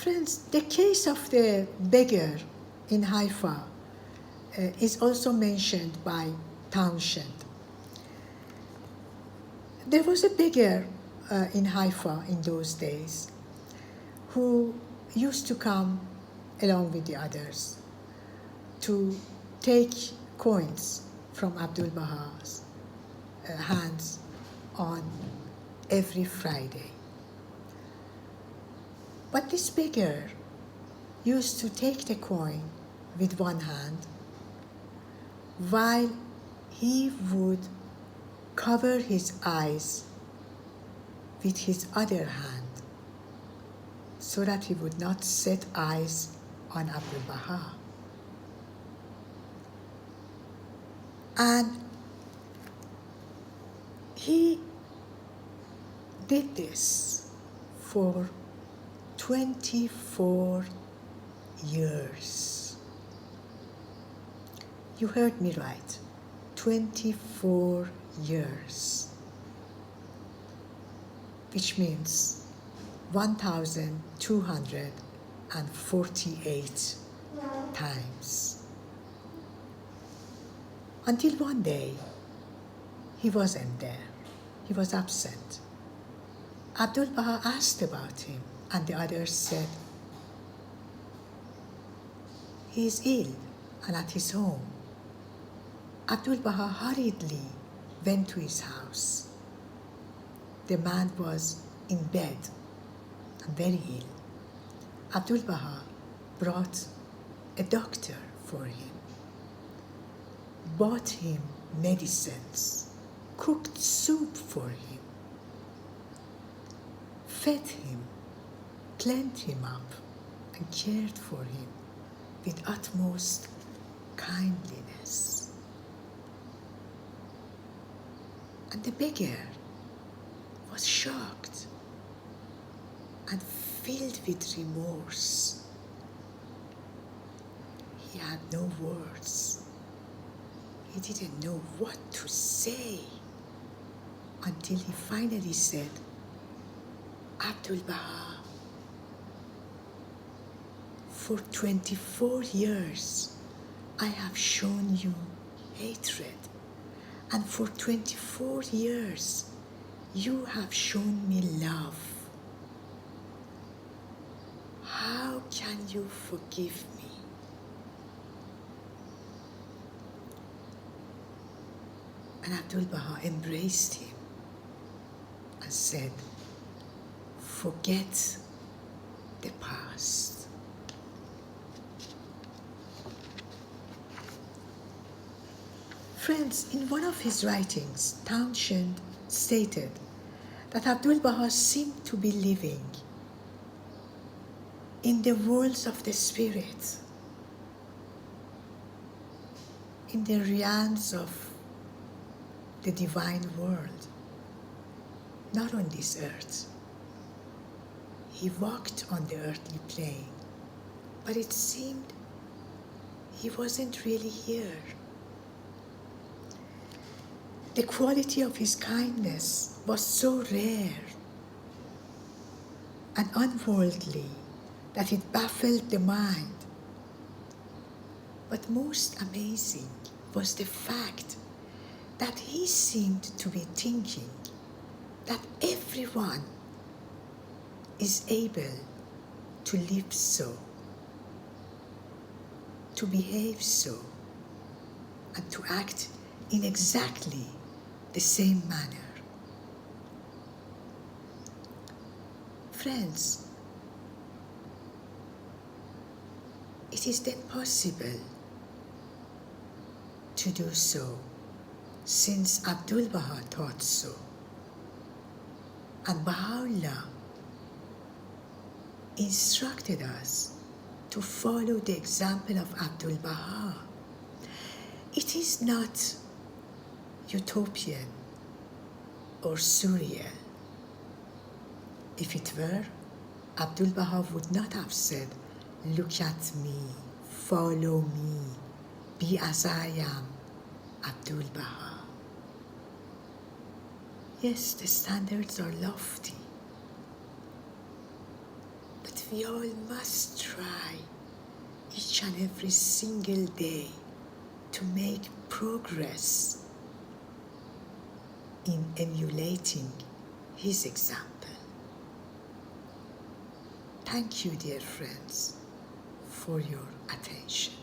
Friends, the case of the beggar in Haifa is also mentioned by Townshend. There was a beggar in Haifa in those days who used to come along with the others to take coins from Abdu'l-Baha's hands on every Friday. But this beggar used to take the coin with one hand while he would cover his eyes with his other hand so that he would not set eyes on Abdu'l-Baha. And he did this for 24 years. You heard me right, 24 years, which means 1,248 times. Until one day, he wasn't there. He was absent. Abdu'l-Baha asked about him, and the others said, he is ill and at his home. Abdu'l-Baha hurriedly went to his house. The man was in bed and very ill. Abdu'l-Baha brought a doctor for him, bought him medicines, cooked soup for him, fed him, cleaned him up, and cared for him with utmost kindliness. And the beggar was shocked and filled with remorse. He had no words. He didn't know what to say until he finally said, Abdu'l-Baha, for 24 years I have shown you hatred, and for 24 years you have shown me love. How can you forgive me? And Abdu'l-Baha embraced him and said, forget the past. Friends, in one of his writings, Townshend stated that Abdu'l-Baha seemed to be living in the worlds of the spirit, in the realms of the divine world, not on this earth. He walked on the earthly plane, but it seemed he wasn't really here. The quality of his kindness was so rare and unworldly that it baffled the mind. But most amazing was the fact that he seemed to be thinking that everyone is able to live so, to behave so, and to act in exactly the same manner. Friends, it is then possible to do so, since Abdu'l-Baha taught so. And Baha'u'llah instructed us to follow the example of Abdu'l-Baha. It is not utopian or surreal. If it were, Abdu'l-Baha would not have said, look at me, follow me, be as I am, Abdu'l-Baha. Yes, the standards are lofty, but But we all must try each and every single day to make progress in emulating his example. Thank you, dear friends, for your attention.